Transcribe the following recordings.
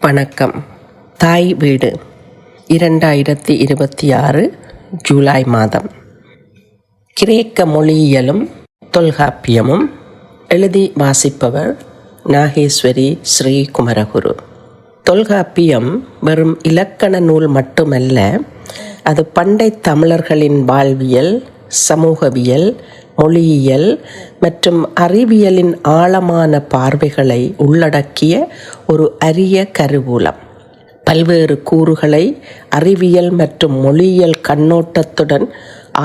வணக்கம். தாய் வீடு 2026 ஜூலை மாதம். கிரேக்க மொழியியலும் தொல்காப்பியமும். எழுதி வாசிப்பவர் நாகேஸ்வரி ஸ்ரீ குமரகுரு. தொல்காப்பியம் வெறும் இலக்கண நூல் மட்டுமல்ல, அது பண்டை தமிழர்களின் வாழ்வியல், சமூகவியல், மொழியியல் மற்றும் அறிவியலின் ஆழமான பார்வைகளை உள்ளடக்கிய ஒரு அரிய கருவூலம். பல்வேறு கூறுகளை அறிவியல் மற்றும் மொழியியல் கண்ணோட்டத்துடன்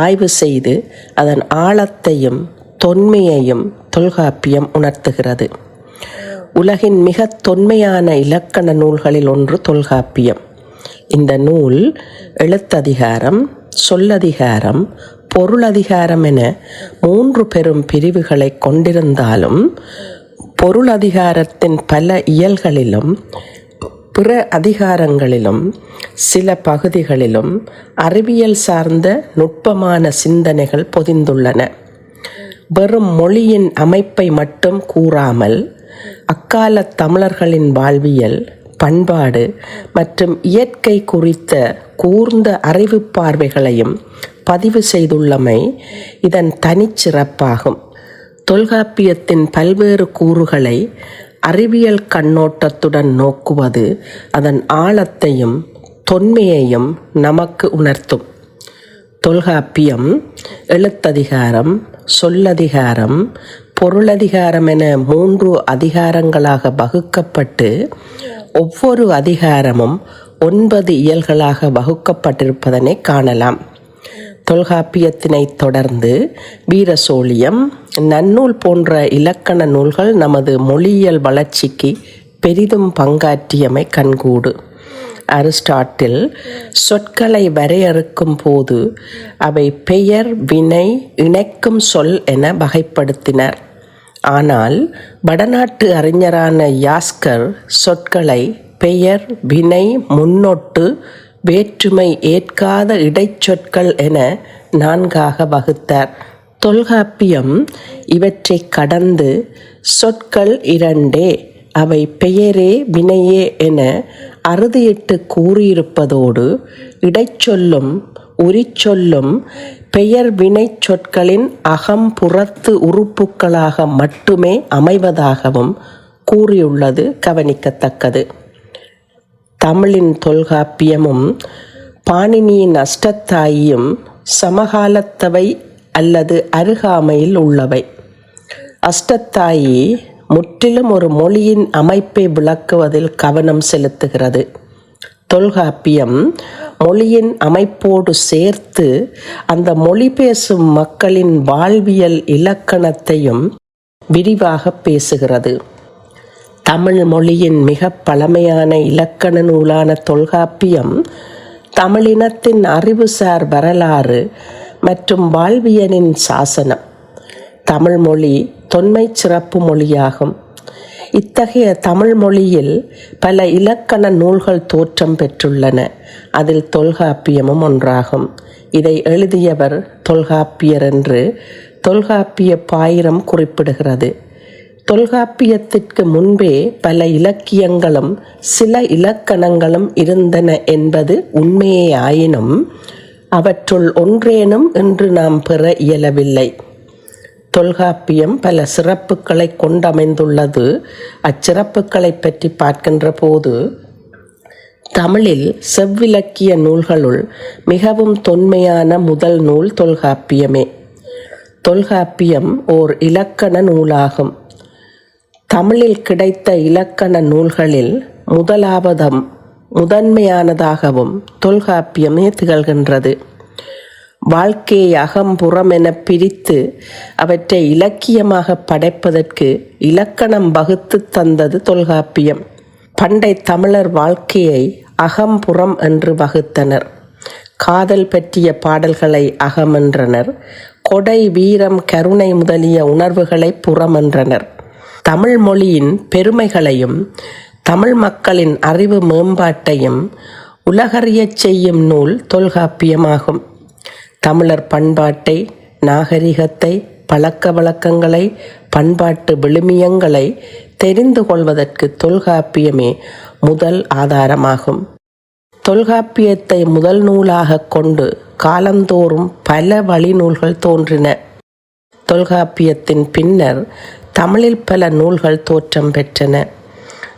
ஆய்வு செய்து அதன் ஆழத்தையும் தொன்மையையும் தொல்காப்பியம் உணர்த்துகிறது. உலகின் மிக தொன்மையான இலக்கண நூல்களில் ஒன்று தொல்காப்பியம். இந்த நூல் எழுத்ததிகாரம், சொல்லதிகாரம், பொருளதிகாரம் என 3 பெரும் பிரிவுகளை கொண்டிருந்தாலும் பொருளதிகாரத்தின் பல இயல்களிலும் பிற அதிகாரங்களிலும் சில பகுதிகளிலும் அறிவியல் சார்ந்த நுட்பமான சிந்தனைகள் பொதிந்துள்ளன. வெறும் மொழியின் அமைப்பை மட்டும் கூறாமல் அக்கால தமிழர்களின் வாழ்வியல், பண்பாடு மற்றும் இயற்கை குறித்த கூர்ந்த அறிவு பார்வைகளையும் பதிவு செய்துள்ளமை இதன் தனிச்சிறப்பாகும். தொல்காப்பியத்தின் பல்வேறு கூறுகளை அறிவியல் கண்ணோட்டத்துடன் நோக்குவது அதன் ஆழத்தையும் தொன்மையையும் நமக்கு உணர்த்தும். தொல்காப்பியம் எழுத்ததிகாரம், சொல்லதிகாரம், பொருளதிகாரம் என 3 அதிகாரங்களாக வகுக்கப்பட்டு ஒவ்வொரு அதிகாரமும் 9 இயல்களாக வகுக்கப்பட்டிருப்பதனை காணலாம். தொல்காப்பியத்தினை தொடர்ந்து வீரசோழியம், நன்னூல் போன்ற இலக்கண நூல்கள் நமது மொழியியல் வளர்ச்சிக்கு பெரிதும் பங்காற்றியமை கண்கூடு. அரிஸ்டாட்டில் சொற்களை வரையறுக்கும் போது அவை பெயர், வினை, இணைக்கும் சொல் என வகைப்படுத்தினர். ஆனால் வடநாட்டு அறிஞரான யாஸ்கர் சொற்களை பெயர், வினை, முன்னொட்டு, வேற்றுமை ஏற்காத இடைச்சொற்கள் என 4ஆக வகுத்தார். தொல்காப்பியம் இவற்றை கடந்து சொற்கள் 2, அவை பெயரே வினையே என அறுதியிட்டு கூறியிருப்பதோடு இடைச்சொல்லும் உரிச்சொல்லும் பெயர் வினை சொற்களின் அகம்புறத்து உறுப்புக்களாக மட்டுமே அமைவதாகவும் கூறியுள்ளது கவனிக்கத்தக்கது. தமிழின் தொல்காப்பியமும் பாணினியின் அஷ்டத்தாயியும் சமகாலத்தவை அல்லது அருகாமையில் உள்ளவை. அஷ்டத்தாயி முற்றிலும் ஒரு மொழியின் அமைப்பை விளக்குவதில் கவனம் செலுத்துகிறது. தொல்காப்பியம் மொழியின் அமைப்போடு சேர்த்து அந்த மொழி பேசும் மக்களின் வாழ்வியல் இலக்கணத்தையும் விரிவாக பேசுகிறது. தமிழ் மொழியின் மிக பழமையான இலக்கண நூலான தொல்காப்பியம் தமிழினத்தின் அறிவுசார் வரலாறு மற்றும் வாழ்வியலின் சாசனம். தமிழ் மொழி தொன்மை சிறப்பு மொழியாகும். இத்தகைய தமிழ் மொழியில் பல இலக்கண நூல்கள் தோற்றம் பெற்றுள்ளன. அதில் தொல்காப்பியமும் ஒன்றாகும். இதை எழுதியவர் தொல்காப்பியர் என்று தொல்காப்பிய பாயிரம் குறிப்பிடுகிறது. தொல்காப்பியத்திற்கு முன்பே பல இலக்கியங்களும் சில இலக்கணங்களும் இருந்தன என்பது உண்மையே ஆயினும் அவற்றுள் ஒன்றேனும் இன்று நாம் பெற இயலவில்லை. தொல்காப்பியம் பல சிறப்புகளை கொண்டமைந்துள்ளது. அச்சிறப்புகளை பற்றி பார்க்கின்ற போது தமிழில் செவ்விலக்கிய நூல்களுள் மிகவும் தொன்மையான முதல் நூல் தொல்காப்பியமே. தொல்காப்பியம் ஓர் இலக்கண நூலாகும். தமிழில் கிடைத்த இலக்கண நூல்களில் முதன்மையானதாகவும் தொல்காப்பியமே திகழ்கின்றது. வாழ்க்கையை அகம்புறம் என பிரித்து அவற்றை இலக்கியமாக படைப்பதற்கு இலக்கணம் வகுத்து தந்தது தொல்காப்பியம். பண்டை தமிழர் வாழ்க்கையை அகம்புறம் என்று வகுத்தனர். காதல் பற்றிய பாடல்களை அகமென்றனர். கொடை, வீரம், கருணை முதலிய உணர்வுகளை புறமென்றனர். தமிழ் மொழியின் பெருமைகளையும் தமிழ் மக்களின் அறிவு மேம்பாட்டையும் உலகறியச் செய்யும் நூல் தொல்காப்பியமாகும். தமிழர் பண்பாட்டை, நாகரிகத்தை, பழக்க வழக்கங்களை, பண்பாட்டு விழுமியங்களை தெரிந்து கொள்வதற்கு தொல்காப்பியமே முதல் ஆதாரமாகும். தொல்காப்பியத்தை முதல் நூலாக கொண்டு காலந்தோறும் பல வழிநூல்கள் தோன்றின. தொல்காப்பியத்தின் பின்னர் தமிழில் பல நூல்கள் தோற்றம் பெற்றன.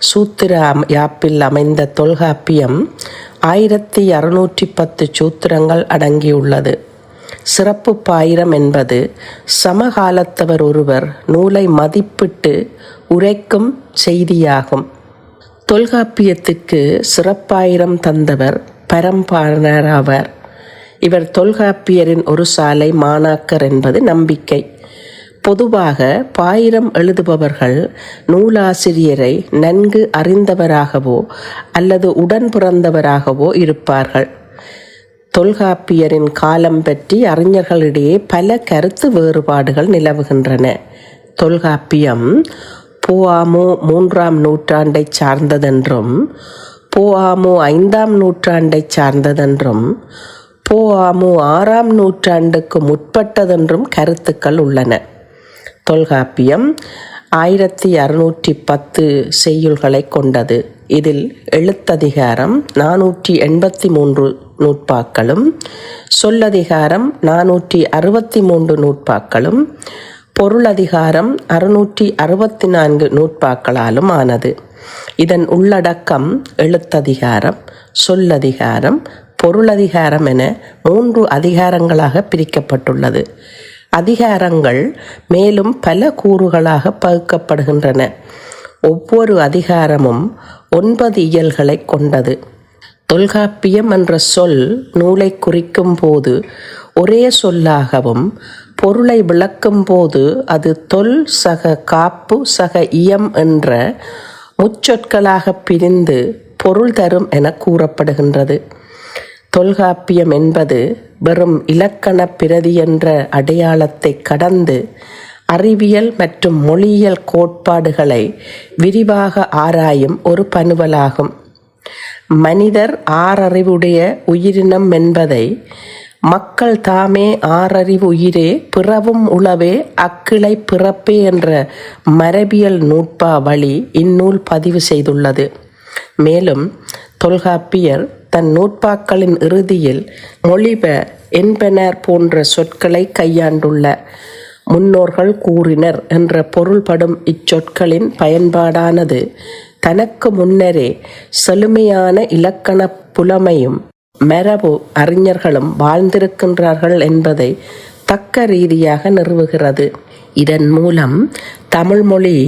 சூத்திர யாப்பில் அமைந்த தொல்காப்பியம் 1610 சூத்திரங்கள் அடங்கியுள்ளது. சிறப்பு பாயிரம் என்பது சமகாலத்தவர் ஒருவர் நூலை மதிப்பிட்டு உரைக்கும் செய்தியாகும். தொல்காப்பியத்திற்கு சிறப்பாயிரம் தந்தவர் பரம்பாணர் ஆவார். இவர் தொல்காப்பியரின் ஒரு சாலை மாணாக்கர் என்பது நம்பிக்கை. பொதுவாக பாயிரம் எழுதுபவர்கள் நூலாசிரியரை நன்கு அறிந்தவராகவோ அல்லது உடன் பிறந்தவராகவோ இருப்பார்கள். தொல்காப்பியரின் காலம் பற்றி அறிஞர்களிடையே பல கருத்து வேறுபாடுகள் நிலவுகின்றன. தொல்காப்பியம் போஆமு 3ஆம் நூற்றாண்டை சார்ந்ததென்றும், போஆமு 5ஆம் நூற்றாண்டை சார்ந்ததென்றும், போஆமு 6ஆம் நூற்றாண்டுக்கு முற்பட்டதென்றும் கருத்துக்கள் உள்ளன. தொல்காப்பியம் 1610 செய்யுள்களை கொண்டது. இதில் எழுத்ததிகாரம் 483 நூற்பாக்களும், சொல்லதிகாரம் 463 நூற்பாக்களும், பொருளதிகாரம் 664 நூற்பாக்களாலும் ஆனது. இதன் உள்ளடக்கம் எழுத்ததிகாரம், சொல்லதிகாரம், பொருளதிகாரம் என 3 அதிகாரங்களாக பிரிக்கப்பட்டுள்ளது. அதிகாரங்கள் மேலும் பல கூறுகளாக பகுக்கப்படுகின்றன. ஒவ்வொரு அதிகாரமும் 9 இயல்களை கொண்டது. தொல்காப்பியம் என்ற சொல் நூலை குறிக்கும் போது ஒரே சொல்லாகவும், பொருளை விளக்கும் போது அது தொல் சக காப்பு சக இயம் என்ற முச்சொற்களாக பிரிந்து பொருள் தரும் என கூறப்படுகின்றது. தொல்காப்பியம் என்பது வெறும் இலக்கண பிரதி என்ற அடையாளத்தை கடந்து அறிவியல் மற்றும் மொழியியல் கோட்பாடுகளை விரிவாக ஆராயும் ஒரு பனுவலாகும். மனிதர் ஆறறிவுடைய உயிரினம் என்பதை மக்கள் தாமே ஆறறிவு உயிரே பிறவும் உளவே அக்கிளை பிறப்பே என்ற மரபியல் நூற்பா வழி இந்நூல் பதிவு செய்துள்ளது. மேலும் தொல்காப்பியர் தன் நூற்பாக்களின் இறுதியில் மொழிப என்பனர் போன்ற சொற்களை கையாண்டுள்ளார். முன்னோர்கள் கூறினர் என்ற பொருள்படும் இச்சொற்களின் பயன்பாடானது தனக்கு முன்னரே செழுமையான இலக்கண புலமையும் மரபு அறிஞர்களும் வாழ்ந்திருக்கின்றார்கள் என்பதை தக்க ரீதியாக நிறுவுகிறது. இதன் மூலம் தமிழ்மொழி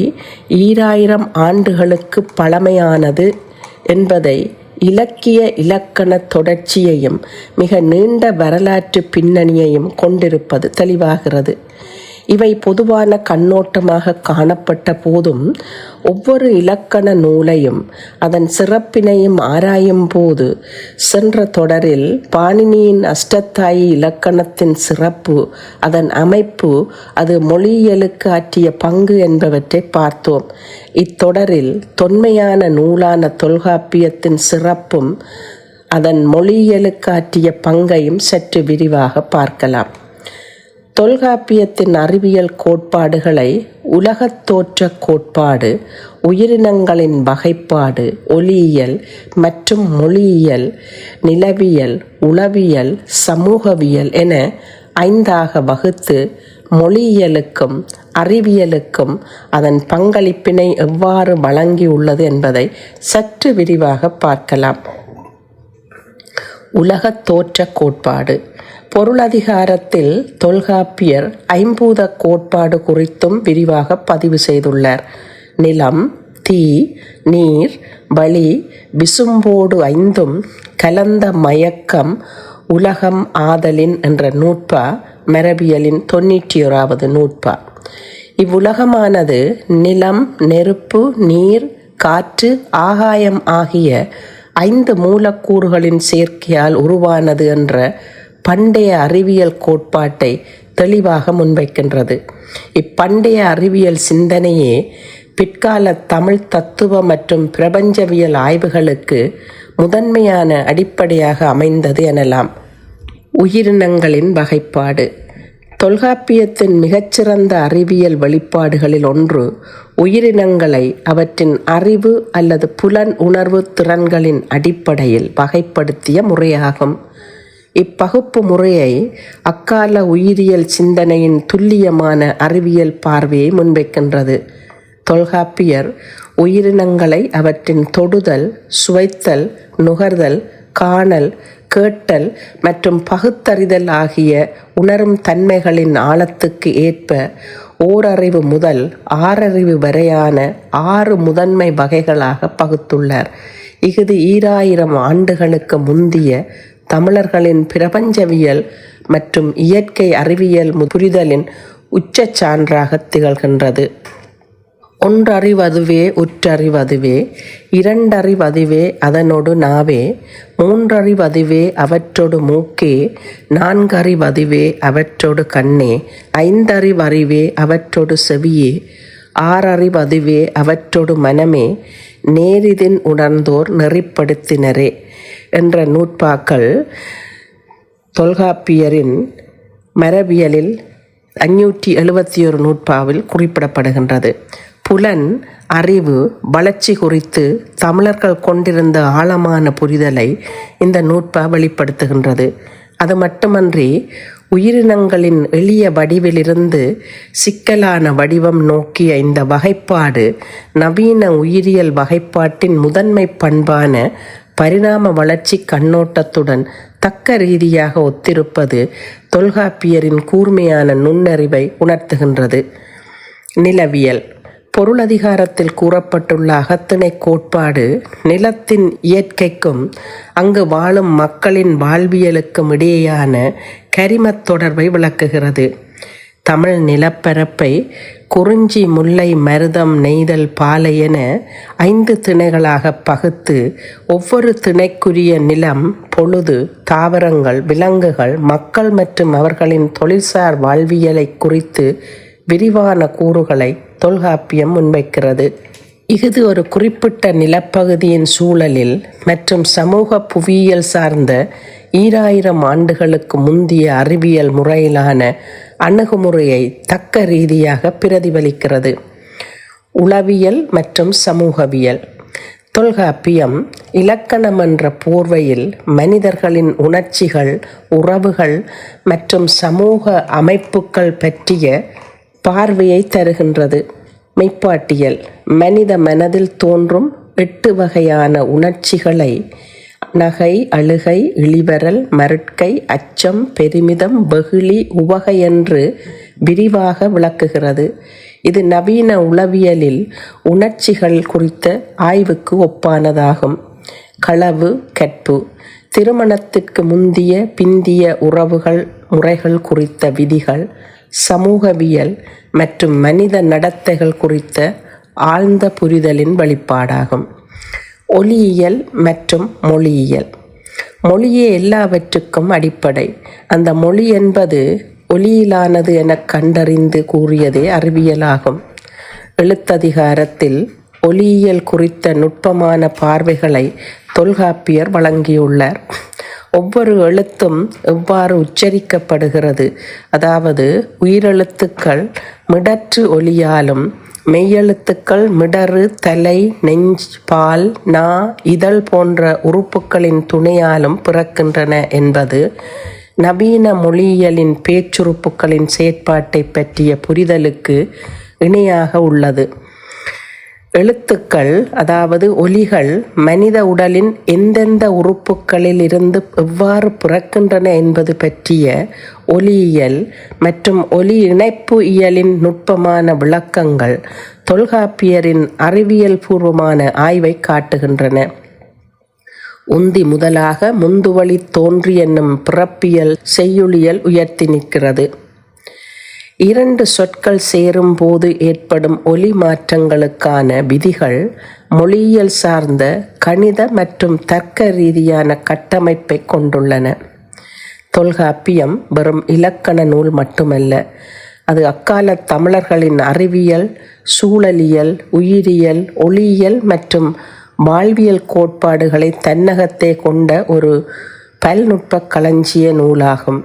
2000 ஆண்டுகளுக்கு பழமையானது என்பதை இலக்கிய இலக்கண தொடர்ச்சியையும் மிக நீண்ட வரலாற்று பின்னணியையும் கொண்டிருப்பது தெளிவாகிறது. இவை பொதுவான கண்ணோட்டமாக காணப்பட்ட போதும் ஒவ்வொரு இலக்கண நூலையும் அதன் சிறப்பினையும் ஆராயும் போது சென்ற தொடரில் பாணினியின் அஷ்டத்தாயி இலக்கணத்தின் சிறப்பு, அதன் அமைப்பு, அது மொழியியலுக்கு ஆற்றிய பங்கு என்பவற்றை பார்த்தோம். இத்தொடரில் தொன்மையான நூலான தொல்காப்பியத்தின் சிறப்பும் அதன் மொழியியலுக்கு ஆற்றிய பங்கையும் சற்று விரிவாக பார்க்கலாம். தொல்காப்பியத்தின் அறிவியல் கோட்பாடுகளை உலகத் தோற்ற கோட்பாடு, உயிரினங்களின் வகைப்பாடு, ஒலியியல் மற்றும் மொழியியல், நிலவியல், உளவியல், சமூகவியல் என 5ஆக வகுத்து மொழியியலுக்கும் அறிவியலுக்கும் அதன் பங்களிப்பினை எவ்வாறு வழங்கியுள்ளது என்பதை சற்று விரிவாக பார்க்கலாம். உலகத் தோற்ற கோட்பாடு. பொருளதிகாரத்தில் தொல்காப்பியர் ஐம்பூத கோட்பாடு குறித்தும் விரிவாக பதிவு செய்துள்ளார். நிலம், தீ, நீர், வளி, விசும்போடு 5ம் கலந்த மயக்கம் உலகம் ஆதலின் என்ற நூற்பா மரபியலின் 91வது நூற்பா. இவ்வுலகமானது நிலம், நெருப்பு, நீர், காற்று, ஆகாயம் ஆகிய 5 மூலக்கூறுகளின் சேர்க்கையால் உருவானது என்ற பண்டைய அறிவியல் கோட்பாட்டை தெளிவாக முன்வைக்கின்றது. இப்பண்டைய அறிவியல் சிந்தனையே பிற்கால தமிழ் தத்துவ மற்றும் பிரபஞ்சவியல் ஆய்வுகளுக்கு முதன்மையான அடிப்படையாக அமைந்தது எனலாம். உயிரினங்களின் வகைப்பாடு. தொல்காப்பியத்தின் மிகச்சிறந்த அறிவியல் வெளிப்பாடுகளில் ஒன்று உயிரினங்களை அவற்றின் அறிவு அல்லது புலன் உணர்வு திறன்களின் அடிப்படையில் வகைப்படுத்திய முறையாகும். இப்பகுப்பு முறையை அக்கால உயிரியல் சிந்தனையின் துல்லியமான அறிவியல் பார்வையை முன்வைக்கின்றது. தொல்காப்பியர் உயிரினங்களை அவற்றின் தொடுதல், சுவைத்தல், நுகர்தல், காணல், கேட்டல் மற்றும் பகுத்தறிதல் ஆகிய உணரும் தன்மைகளின் ஆழத்துக்கு ஏற்ப ஓரறிவு முதல் ஆறறிவு வரையான 6 முதன்மை வகைகளாக பகுத்துள்ளார். இஃது 2000 ஆண்டுகளுக்கு முந்திய தமிழர்களின் பிரபஞ்சவியல் மற்றும் இயற்கை அறிவியல் புரிதலின் உச்சச் சான்றாக திகழ்கின்றது. ஒன்றறிவதுவே உற்றறிவதுவே, இரண்டறிவதுவே அதனொடு நாவே, மூன்றறிவதுவே அவற்றொடு மூக்கே, நான்கறிவதுவே அவற்றொடு கண்ணே, ஐந்தறிவறிவே அவற்றொடு செவியே, ஆறறிவதுவே அவற்றொடு மனமே, நேரிதின் உணர்ந்தோர் நெறிப்படுத்தினரே என்ற நூற்பாக்கள் தொல்காப்பியரின் மரபியலில் 571 நூற்பாவில் குறிப்பிடப்படுகின்றது. புலன் அறிவு வளர்ச்சி குறித்து தமிழர்கள் கொண்டிருந்த ஆழமான புரிதலை இந்த நூற்பா வெளிப்படுத்துகின்றது. அது மட்டுமன்றி உயிரினங்களின் எளிய வடிவிலிருந்து சிக்கலான வடிவம் நோக்கிய இந்த வகைப்பாடு நவீன உயிரியல் வகைப்பாட்டின் முதன்மை பண்பான பரிணாம வளர்ச்சி கண்ணோட்டத்துடன் தக்க ரீதியாக ஒத்திருப்பது தொல்காப்பியரின் கூர்மையான நுண்ணறிவை உணர்த்துகின்றது. நிலவியல் பொருளதிகாரத்தில் கூறப்பட்டுள்ள அகத்திணை கோட்பாடு நிலத்தின் இயற்கைக்கும் அங்கு வாழும் மக்களின் வாழ்வியலுக்கும் இடையேயான கரிமத் தொடர்பை விளக்குகிறது. தமிழ் நிலப்பரப்பை குறிஞ்சி, முல்லை, மருதம், நெய்தல், பாலை என 5 திணைகளாக பகுத்து ஒவ்வொரு திணைக்குரிய நிலம், பொழுது, தாவரங்கள், விலங்குகள், மக்கள் மற்றும் அவர்களின் தொழில்சார் வாழ்வியலை குறித்து விரிவான கூறுகளை தொல்காப்பியம் முன்வைக்கிறது. இஃது ஒரு குறிப்பிட்ட நிலப்பகுதியின் சூழலில் மற்றும் சமூக புவியியல் சார்ந்த 2000 ஆண்டுகளுக்கு முந்திய அறிவியல் முறையிலான அணுகுமுறையை தக்க ரீதியாக பிரதிபலிக்கிறது. உளவியல் மற்றும் சமூகவியல் தொல்காப்பியம் இலக்கணம் என்ற போர்வையில் மனிதர்களின் உணர்ச்சிகள், உறவுகள் மற்றும் சமூக அமைப்புகள் பற்றிய பார்வையை தருகின்றது. மெய்ப்பாட்டியல் மனித மனதில் தோன்றும் 8 வகையான உணர்ச்சிகளை நகை, அழுகை, இளிவரல், மருட்கை, அச்சம், பெருமிதம், வெகுளி, உவகை என்று விரிவாக விளக்குகிறது. இது நவீன உளவியலில் உணர்ச்சிகள் குறித்த ஆய்வுக்கு ஒப்பானதாகும். களவு, கற்பு திருமணத்திற்கு முந்திய பிந்திய உறவுகள் முறைகள் குறித்த விதிகள், சமூகவியல் மற்றும் மனித நடத்தைகள் குறித்த ஆழ்ந்த புரிதலின் வெளிப்பாடாகும். ஒலியியல் மற்றும் மொழியியல் மொழியே எல்லாவற்றுக்கும் அடிப்படை. அந்த மொழி என்பது ஒலியிலானது என கண்டறிந்து கூறியதே அறிவியலாகும். எழுத்ததிகாரத்தில் ஒலியியல் குறித்த நுட்பமான பார்வைகளை தொல்காப்பியர் வழங்கியுள்ளார். ஒவ்வொரு எழுத்தும் எவ்வாறு உச்சரிக்கப்படுகிறது, அதாவது உயிரெழுத்துக்கள் மிடற்று ஒலியாலும் மெய்யெழுத்துக்கள் மிடறு, தலை, நெஞ்ச், பால், நா, இதழ் போன்ற உறுப்புகளின் துணையாலும் பிறக்கின்றன என்பது நவீன மொழியியலின் பேச்சுறுப்புகளின் செயற்பாட்டை பற்றிய புரிதலுக்கு இணையாக உள்ளது. எழுத்துக்கள் அதாவது ஒலிகள் மனித உடலின் எந்தெந்த உறுப்புகளில் இருந்து எவ்வாறு பிறக்கின்றன என்பது பற்றிய ஒலியியல் மற்றும் ஒலி இணைப்பு இயலின் நுட்பமான விளக்கங்கள் தொல்காப்பியரின் அறிவியல் பூர்வமான ஆய்வை காட்டுகின்றன. உந்தி முதலாக முந்துவழி தோன்றி என்னும் பிறப்பியல் செய்யுளியல் உயர்த்தி நிற்கிறது. 2 சொற்கள் சேரும் போது ஏற்படும் ஒலி மாற்றங்களுக்கான விதிகள் மொழியியல் சார்ந்த கணித மற்றும் தர்க்க ரீதியான கட்டமைப்பை கொண்டுள்ளன. தொல்காப்பியம் வெறும் இலக்கண நூல் மட்டுமல்ல, அது அக்கால தமிழர்களின் அறிவியல், சூழலியல், உயிரியல், ஒளியியல் மற்றும் வாழ்வியல் கோட்பாடுகளை தன்னகத்தே கொண்ட ஒரு பல்நுட்ப களஞ்சிய நூலாகும்.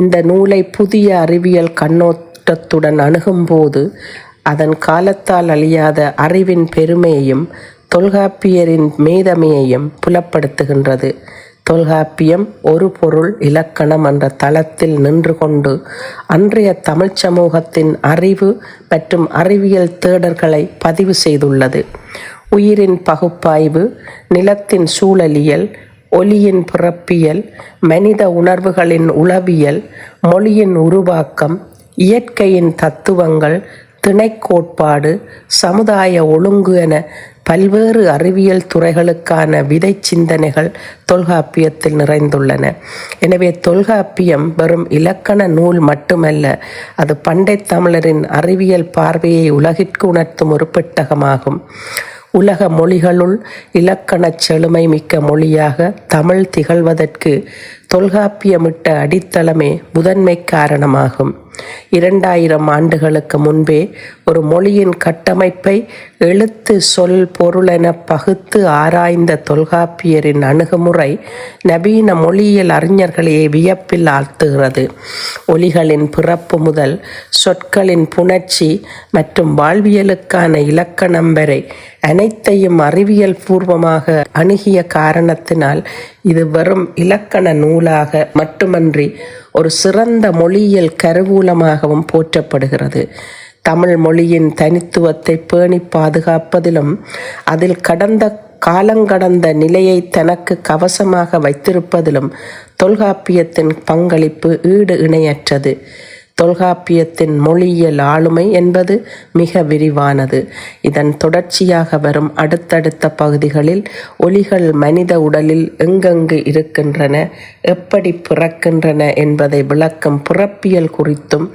இந்த நூலை புதிய அறிவியல் கண்ணோட்டத்துடன் அணுகும்போது அதன் காலத்தால் அழியாத அறிவின் பெருமையையும் தொல்காப்பியரின் மேதமையையும் புலப்படுத்துகின்றது. தொல்காப்பியம் ஒரு பொருள் இலக்கணம் என்ற தளத்தில் நின்று கொண்டு அன்றைய தமிழ்ச் சமூகத்தின் அறிவு மற்றும் அறிவியல் தேடல்களை பதிவு செய்துள்ளது. உயிரின் பகுப்பாய்வு, நிலத்தின் சூழலியல், ஒலியின் பிறப்பியல், மனித உணர்வுகளின் உளவியல், மொழியின் உருவாக்கம், இயற்கையின் தத்துவங்கள், திணைக்கோட்பாடு, சமுதாய ஒழுங்கு என பல்வேறு அறிவியல் துறைகளுக்கான விதை சிந்தனைகள் தொல்காப்பியத்தில் நிறைந்துள்ளன. எனவே தொல்காப்பியம் வெறும் இலக்கண நூல் மட்டுமல்ல, அது பண்டை தமிழரின் அறிவியல் பார்வையை உலகிற்கு உணர்த்தும் ஒரு பெட்டகமாகும். உலக மொழிகளுள் இலக்கணச் செழுமை மிக்க மொழியாக தமிழ் திகழ்வதற்கு தொல்காப்பியமிட்ட அடித்தளமே முதன்மை காரணமாகும். 2000 ஆண்டுகளுக்கு முன்பே ஒரு மொழியின் கட்டமைப்பை எழுத்து, சொல், பொருளென பகுத்து ஆராய்ந்த தொல்காப்பியரின் அணுகுமுறை நவீன மொழியியல் அறிஞர்களையே வியப்பில் ஆழ்த்துகிறது. ஒலிகளின் பிறப்பு முதல் சொற்களின் புணர்ச்சி மற்றும் வாழ்வியலுக்கான இலக்கணம் வரை அனைத்தையும் அறிவியல் பூர்வமாக அணுகிய காரணத்தினால் இது வெறும் இலக்கண நூலாக மட்டுமன்றி ஒரு சிறந்த மொழியியல் கருவூலமாகவும் போற்றப்படுகிறது. தமிழ் மொழியின் தனித்துவத்தை பேணி பாதுகாப்பதிலும் அதில் காலங்கடந்த நிலையை தனக்கு கவசமாக வைத்திருப்பதிலும் தொல்காப்பியத்தின் பங்களிப்பு ஈடு இணையற்றது. தொல்காப்பியத்தின் மொழியியல் ஆளுமை என்பது மிக விரிவானது. இதன் தொடர்ச்சியாக வரும் அடுத்தடுத்த பகுதிகளில் ஒலிகள் மனித உடலில் எங்கெங்கு இருக்கின்றன, எப்படி பிறக்கின்றன என்பதை விளக்கும் பிறப்பியல் குறித்தும்,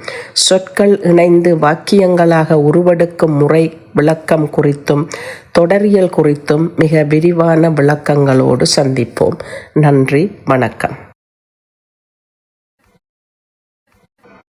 சொற்கள் இணைந்து வாக்கியங்களாக உருவெடுக்கும் முறை விளக்கம் குறித்தும், தொடரியல் குறித்தும் மிக விரிவான விளக்கங்களோடு சந்திப்போம். நன்றி, வணக்கம்.